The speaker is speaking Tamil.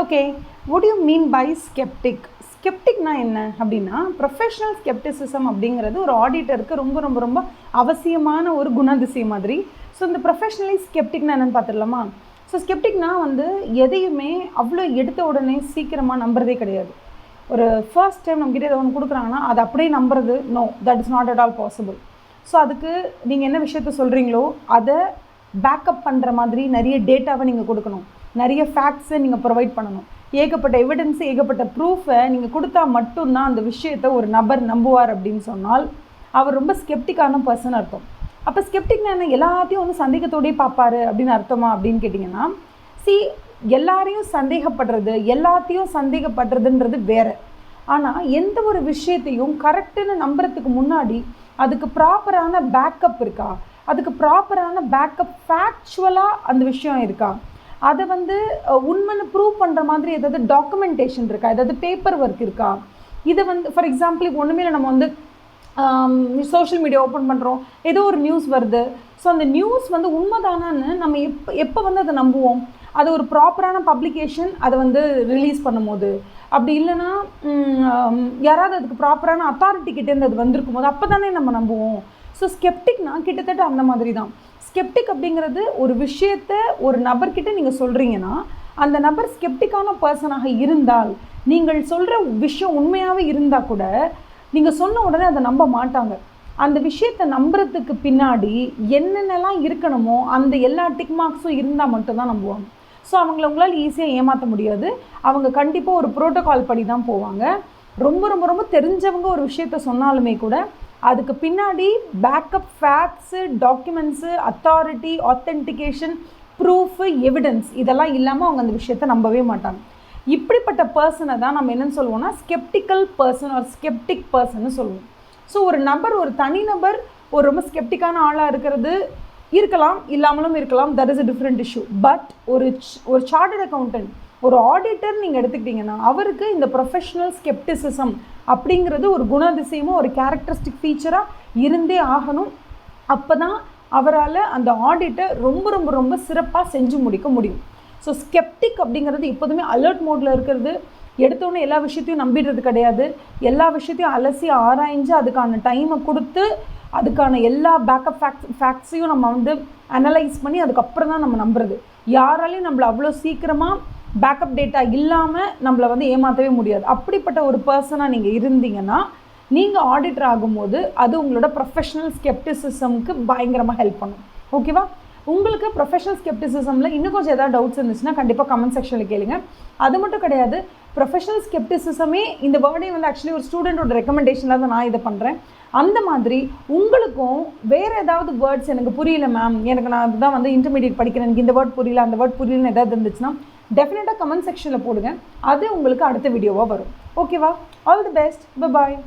Okay, what do you mean by skeptic? ஸ்கெப்டிக்னா என்ன அப்படின்னா, ப்ரொஃபஷனல் ஸ்கெப்டிசிசம் அப்படிங்கிறது ஒரு ஆடிட்டருக்கு ரொம்ப ரொம்ப ரொம்ப அவசியமான ஒரு குணாதிசயம் மாதிரி. ஸோ இந்த ப்ரொஃபஷனலி ஸ்கெப்டிக்னா என்னென்னு பார்த்துடலாமா? ஸோ ஸ்கெப்டிக்னா எதையுமே அவ்வளோ எடுத்த உடனே சீக்கிரமாக நம்புறதே கிடையாது. ஒரு ஃபர்ஸ்ட் டைம் நம்மக்கிட்ட எதை ஒன்று கொடுக்குறாங்கன்னா அதை அப்படியே நம்புறது, no, that is not at all possible. So அதுக்கு நீங்கள் என்ன விஷயத்த சொல்கிறீங்களோ அதை பேக்கப் பண்ணுற மாதிரி நிறைய டேட்டாவை நீங்கள் கொடுக்கணும், நிறைய ஃபேக்ட்ஸை நீங்கள் ப்ரொவைட் பண்ணணும், ஏகப்பட்ட எவிடன்ஸு, ஏகப்பட்ட ப்ரூஃபை நீங்கள் கொடுத்தா மட்டும்தான் அந்த விஷயத்தை ஒரு நபர் நம்புவார் அப்படின்னு சொன்னால் அவர் ரொம்ப ஸ்கெப்டிக்கான பர்சன் அர்த்தம். அப்போ ஸ்கெப்டிக்னா என்ன, எல்லாத்தையும் சந்தேகத்தோடயே பார்ப்பாரு அப்படின்னு அர்த்தமா அப்படின்னு கேட்டிங்கன்னா, எல்லாரையும் சந்தேகப்படுறது, எல்லாத்தையும் சந்தேகப்படுறதுன்றது வேறு. ஆனால் எந்த ஒரு விஷயத்தையும் கரெக்டுன்னு நம்புறதுக்கு முன்னாடி அதுக்கு ப்ராப்பரான பேக்கப் இருக்கா, அதுக்கு ப்ராப்பரான பேக்கப் ஃபேக்சுவலாக அந்த விஷயம் இருக்கா, அதை உண்மைன்னு ப்ரூவ் பண்ணுற மாதிரி ஏதாவது டாக்குமெண்டேஷன் இருக்கா, ஏதாவது பேப்பர் ஒர்க் இருக்கா. இதை ஃபார் எக்ஸாம்பிள் இப்போ ஒன்றுமே நம்ம சோஷியல் மீடியா ஓப்பன் பண்ணுறோம், ஏதோ ஒரு நியூஸ் வருது. ஸோ அந்த நியூஸ் உண்மைதானான்னு நம்ம எப்போ அதை நம்புவோம்? அது ஒரு ப்ராப்பரான பப்ளிகேஷன் அதை ரிலீஸ் பண்ணும் போது, அப்படி இல்லைன்னா யாராவது அதுக்கு ப்ராப்பரான அத்தாரிட்டிக்கிட்டேருந்து அது வந்திருக்கும் போது அப்போ தானே நம்ம நம்புவோம். ஸோ ஸ்கெப்டிக்னா கிட்டத்தட்ட அந்த மாதிரி தான். ஸ்கெப்டிக் அப்படிங்கிறது ஒரு விஷயத்தை ஒரு நபர்கிட்ட நீங்கள் சொல்கிறீங்கன்னா அந்த நபர் ஸ்கெப்டிக்கான பர்சனாக இருந்தால், நீங்கள் சொல்கிற விஷயம் உண்மையாகவே இருந்தால் கூட நீங்கள் சொன்ன உடனே அதை நம்ப மாட்டாங்க. அந்த விஷயத்தை நம்புறதுக்கு பின்னாடி என்னென்னலாம் இருக்கணுமோ அந்த எல்லா டிக் மார்க்ஸும் இருந்தால் மட்டும்தான் நம்புவாங்க. ஸோ அவங்கள உங்களால் ஈஸியாக ஏமாற்ற முடியாது. அவங்க கண்டிப்பாக ஒரு ப்ரோட்டோகால் படி தான் போவாங்க. ரொம்ப ரொம்ப ரொம்ப தெரிஞ்சவங்க ஒரு விஷயத்த சொன்னாலுமே கூட அதுக்கு பின்னாடி backup facts, documents, authority, authentication, proof, evidence இதெல்லாம் இல்லாமல் அவங்க அந்த விஷயத்தை நம்பவே மாட்டாங்க. இப்படிப்பட்ட பர்சனை தான் நம்ம என்னென்னு சொல்லுவோம்னா ஸ்கெப்டிக்கல் பர்சன் ஒரு ஸ்கெப்டிக் பர்சன்னு சொல்லுவோம். ஸோ ஒரு நபர், ஒரு தனிநபர் ஒரு ரொம்ப ஸ்கெப்டிக்கான ஆளாக இருக்கிறது இருக்கலாம், இல்லாமலும் இருக்கலாம், that is a different issue. But ஒரு சார்ட்டர்ட் அக்கௌண்டன்ட், ஒரு ஆடிட்டர் நீங்கள் எடுத்துக்கிட்டிங்கன்னா அவருக்கு இந்த ப்ரொஃபஷனல் ஸ்கெப்டிசிசம் அப்படிங்கிறது ஒரு குணாதிசயமாக ஒரு கேரக்டரிஸ்டிக் ஃபீச்சராக இருந்தே ஆகணும். அப்போ தான் அவரால் அந்த ஆடிட்டை ரொம்ப ரொம்ப ரொம்ப சிறப்பாக செஞ்சு முடிக்க முடியும். ஸோ ஸ்கெப்டிக் அப்படிங்கிறது எப்போதுமே அலர்ட் மோடில் இருக்கிறது, எடுத்தோடனே எல்லா விஷயத்தையும் நம்பிடுறது கிடையாது. எல்லா விஷயத்தையும் அலசி ஆராய்ஞ்சு அதுக்கான டைமை கொடுத்து அதுக்கான எல்லா பேக்கப் ஃபேக்ட்ஸையும் நம்ம அனலைஸ் பண்ணி அதுக்கப்புறம் தான் நம்ம நம்புறது. யாராலையும் நம்மளை அவ்வளோ சீக்கிரமாக பேக்கப் டேட்டா இல்லாமல் நம்மளை ஏமாற்றவே முடியாது. அப்படிப்பட்ட ஒரு பர்சனாக நீங்கள் இருந்தீங்கன்னா நீங்கள் ஆடிட்டர் ஆகும்போது அது உங்களோட ப்ரொஃபஷனல் ஸ்கெப்டிசிசம்க்கு பயங்கரமாக ஹெல்ப் பண்ணும். ஓகேவா? உங்களுக்கு ப்ரொஃபஷனல் ஸ்கெப்டிசிசமில் இன்னும் கொஞ்சம் ஏதாவது டவுட்ஸ் இருந்துச்சுன்னா கண்டிப்பாக கமெண்ட் செக்ஷனில் கேளுங்க. அது மட்டும் கிடையாது, ப்ரொஃபஷனல் ஸ்கெப்டிசிசமே இந்த வேர்டே ஆக்சுவலி ஒரு ஸ்டூடெண்ட்டோட ரெக்கமெண்டேஷனில் தான் நான் இதை பண்ணுறேன். அந்த மாதிரி உங்களுக்கும் வேறு ஏதாவது வேர்ட்ஸ் எனக்கு புரியல மேம், எனக்கு நான் அதுதான் இன்டர்மீடியட் படிக்கிறேன், எனக்கு இந்த வேர்ட் புரியல, அந்த வேர்ட் புரியலன்னு ஏதாவது இருந்துச்சுன்னா டெஃபினட்டாக கமெண்ட் செக்ஷனில் போடுங்க. அது உங்களுக்கு அடுத்த வீடியோவாக வரும். ஓகேவா? All the best. Bye bye.